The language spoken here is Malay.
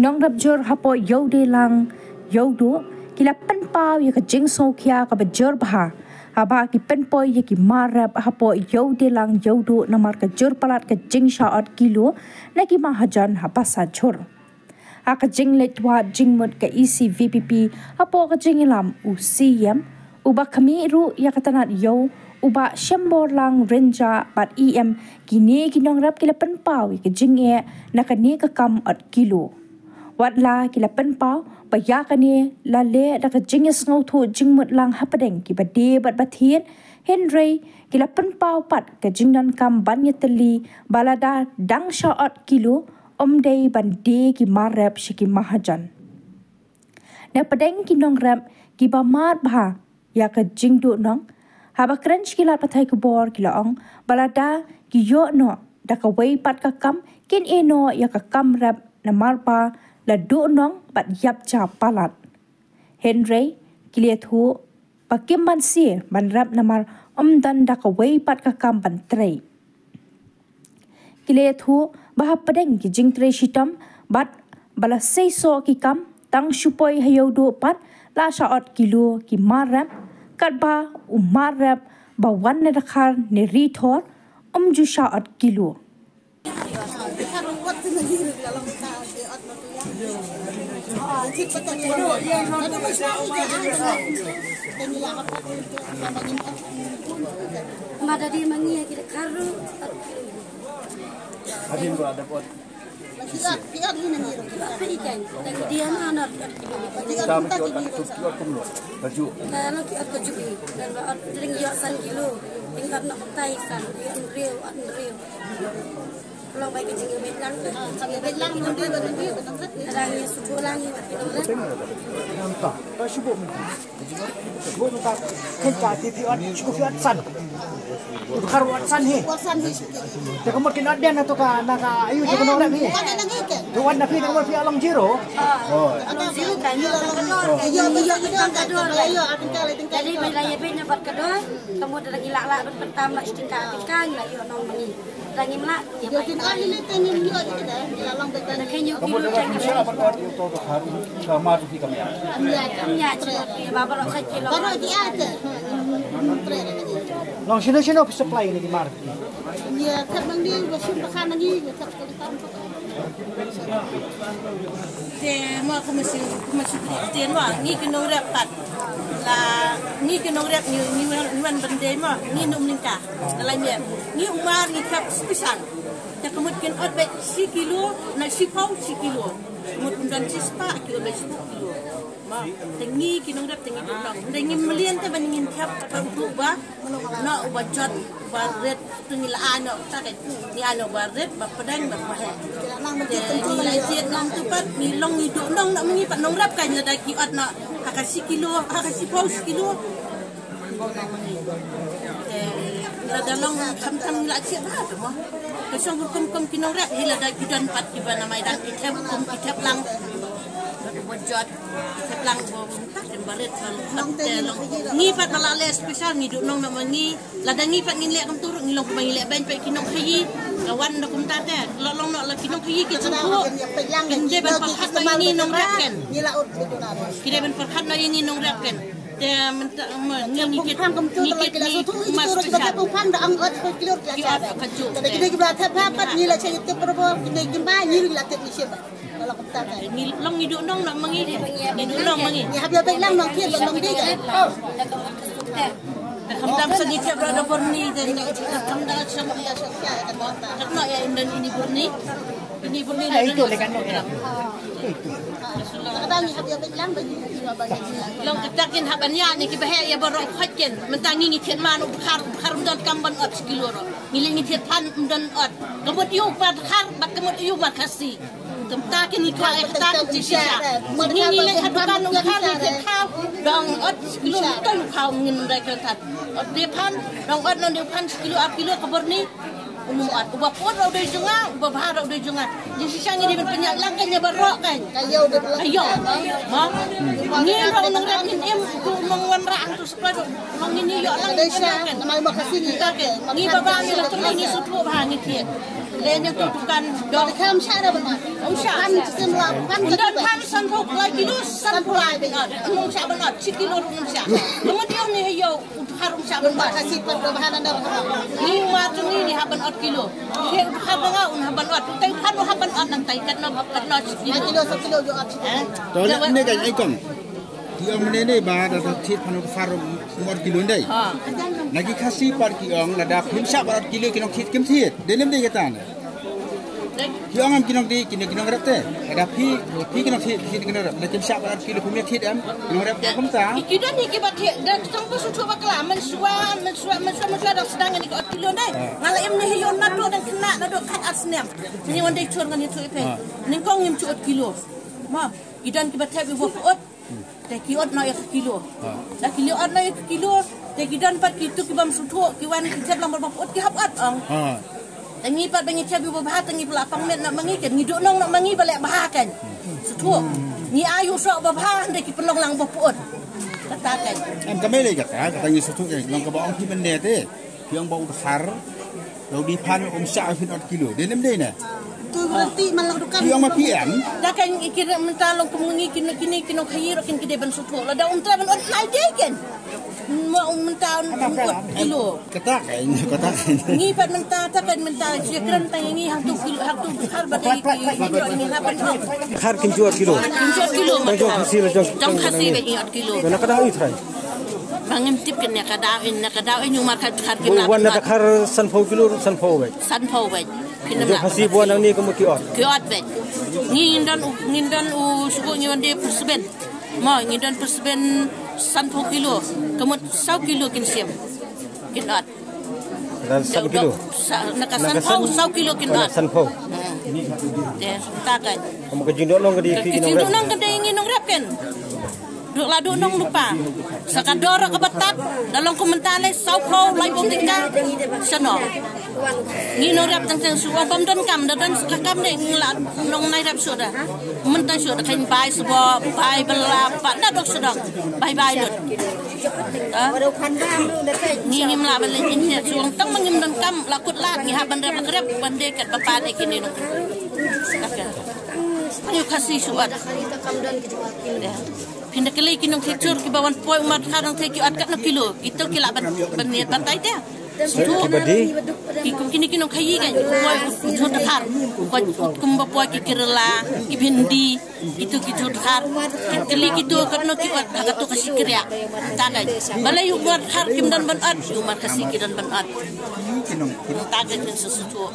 nong rap jor hapo yo de lang yo do kila pen pau ya ka jing so kya ka bajor bha haba ki pen poi ya ki marap hapo yo de lang yo do namar ka jor palat ka jing shaat kilo na ki mahajan hapa sa jor aka jing letwa jing mut ka ECVPP hapo ka jing lam UCM uba kami ru ya katanat yo uba syambor lang renja bat EM kini kinong rap kila pen pau ya ka jing e na ka ni ka kam at kilo wat la kila pen pau ba ya kani la le da ka jingis ngau thu jingmut lang hapadeng ki ba de bat bathian Henry kila pen pau pat ka jingdan kam ban yeteli balada dang shaat kilo dei ban de ki marap shiki mahajan na padeng ki nong rap ki ba mat bha ya ka jingdu nong haba crunch kila pathai ku bor kila ong balada ki yo no da ka wei pat ka kam kin eno ya ka kam rap na marpa la du nong bat yap cha palat Henry kilia thu pakim ban si ban rap namar dan da ka wei pat ka kam ban trei kilia thu bah padeng ki jing trei shitam bat bala sei so ki kam tang shupoi hayo do pat la shaot kilo ki marap kat ba marap ba wan na dakhar ne rithor ju shaot kilo Mada dia mangi kita karu. Adin gua dapat. Piat ini ni. Apa ikan? Dan dia mana? Kami kita kumlo. Baju. Kalau kita baju dan sering yasan kilo. Tingkat nak tai kan. Real. Kalau baik jenggot belang, itu dia orangnya sudah langi. Nampak, tak cukup. Cukup tak. Kita tiap cukup fiat san. Untuk karuat san he. Tapi kamu kena ada na tu kan, nak ayu je kena orang he. Tuan nak pergi kamu pergi alam jero. Alam jero kan, ayo kador. Jadi bila ia pergi dapat kador, kamu dah gila pertama nak istingkah lah yo nong mani. Lagi melak, ya baik. Kamu dah bisa apa kau itu haru sama tu kami ya. Ya, bapak nak kecil. Baru dia ada. Long sino supply ni di market. Ya, kadang dia bersih makan lagi, tak kelipan. Dia aku masih dia ni kena rapat. Lah ni kena rap ni man benda mah ni nak meningkat dalam ni umar ni kap spesial tak kemudian obat 10 kilo nak 10 kilo kemudian 10 kilo 10 kilo mah tengi kena rap tengi dong tengi melian tu bandingin kap untuk ba nak ubat jot baret tengi la ano tak ni ano baret ba pedang ba pahe ni lain nang tu pat ni long ni dong nak mengipat nong rap kan ada kiat nak hakasi kilo, hakasi paus kilo. La dalong kam la cik ba tu mah. Kesong kum kinong rap hila da kidan pat ki bana mai dan kitap lang. Wajat kitap lang bo tak kan baret long. Ni pat la le special ni duk nong nak mangi. La da ni pat ngilek kam turuk ngilong kumai ngilek ban pat kinong khayi. Lawan dak kum tat la long nak la kinong khayi ki sempu. Kende ban pakhat na ni nong rap kan. Kira ben perkat na ini nong rap kan. Dia mentak ni kita ni mas besar. Upang dah angkat kelur Kiat kaju. Tapi kita kita dapat ni lah cerita perbo kita jumpa ni lah tak mesti ba. Kalau kita kan. Ni long hidup nong nak mangi dia. Hidup nong mangi. Ni habis baik lang nong tiap nong dia kan. Kamdam sedikit berada Borni dan kamdam sampai tak nak ya ini Borni. Ini Borni Itu lekan no. Kadang ni habis baik lang bagi. Long katakin habanya ni kibahaya ya barok hajen mentangi ngitian manu khar don kamban ot skiloro ngiling ngitian pan don ot kemut yu pat khar bat kemut yu makasi kemtakin ni kwa ekta jisya ngiling hadapan khar ni khau dong ot skiloro ton khau ngin dai kan ot de pan dong ot non de pan kilo kabor ni umuat ubah pun udah junga ubah bahar udah junga jadi sisanya dia penyak langkahnya barok kan ayo mah ni orang nang ni em tu nang rang tu sepadu nang ni yo lang kan Nama makasih ni. ni baba ni lah tu ni sutu bah ni tiet lain yang tu bukan Dok kam syara bermat. Pan semula pan Dan pan sanpau lagi kilo sanpau lagi nong siapa not 10 kilo nong siapa. Kemudian ni yo harum siapa not. kasih perbahan anda. Ni matu ni haban 8 kilo. Ke haban haban 8. Tai pan haban 8 nang tai kat not 10 kilo. Kilo 1 kilo yo at. Tolak ni kan ikon. Kiong ni ba da thit panu farum 1 kilo ndai. Lagi kasih par kiong lada himsa 1 kilo kinong thit kim thit. Denem de katan. Kiong am kinong di kinong rapte. Ada pi kinong thit kinong rap. Lagi himsa 1 kilo pumia thit am. Kinong rap ko kumta. Kita ni ke batik dan tang tu suatu bakla mensuan dah sedang ni ke 8 kilo ndai. Ngala em ni yon nado dan kena nado kat asnem. Ni wandai chur ngan itu ipe. Ni kong ngim 8 kilo. Ma, idan ke batik bi wot. Dah kiot na 1 kilo. Dah kiot na 1 kilo. Dah kidan pat kitu ki bam sutu ki wan ki lam berpot ki habat ang. Tangi pat bangi cabi bah tangi pula pangmet nak mangi kan ngiduk nong nak mangi balik bah kan. Sutu. Ni ayu sok bah dah ki penong lang berpot. Katakan. Am kami le kata katanya sutu kan nong ka baong ki bende te. Kiong bau har. Lo di pan sa 1 kilo. Denem de na. Tu berhenti malang dukan. Kiong ma PM. Dah kan kira mentalong kemungi kini khayir kan kide ban sutu. La da untra ban nai de kan. Mau mental 4 kilo. Kata kan. Ni pat mental takan mental sekran tangi hang tu kilo hang tu har badai ki ni hapan. Har kim jual kilo. 4 kilo. Jong hasil Jong hasil bagi 8 kilo. Nak kada itu try. Bangim tip kan nak kadawin yung markat har kim Wan nak har sanpau kilo sanpau baik. Sanpau baik. Jong hasil buan ni kamu kiot. Kiot baik. Ngindan u suku ngiwande perseben. Ma ngindan perseben sanpau kilo. Kemut 1 kilo kin siam. Kinot. Dan 1 kilo. Nak sanpau 1 kilo kinot. Sanpau. Deh, takan. Kamu kejindok nong kedi fi nong. Kejindok nong kedi nginong rap kan. Duk ladu nong lupa. Sakador ke batat dalam komentare saupro lai politika seno. Nginong rap tang suwa bam dan kam sekakam de ngilat nong nai rap sudah. Mentai sudah kain bai subo bai belapa na dok sudah. Bai dot. Ngim la balen ini suang tang mangim dan kam lakut lat ngi haban rap bande kat bapa de kini nong. Ayo kasih suat. Pindah kali kinong kecur ki bawan poi umat karang teki atkat na kilo. Kita kila baniat bantai dia. Itu kini kinong kayi kan poi jod khar. Poi kumba poi ki kerela ki bindi itu ki jod khar. Kali kitu karena ki agak tu kasih kerja. Tagai. Balai umat khar kim dan banat umat kasih ki dan banat. Tagai sesuatu.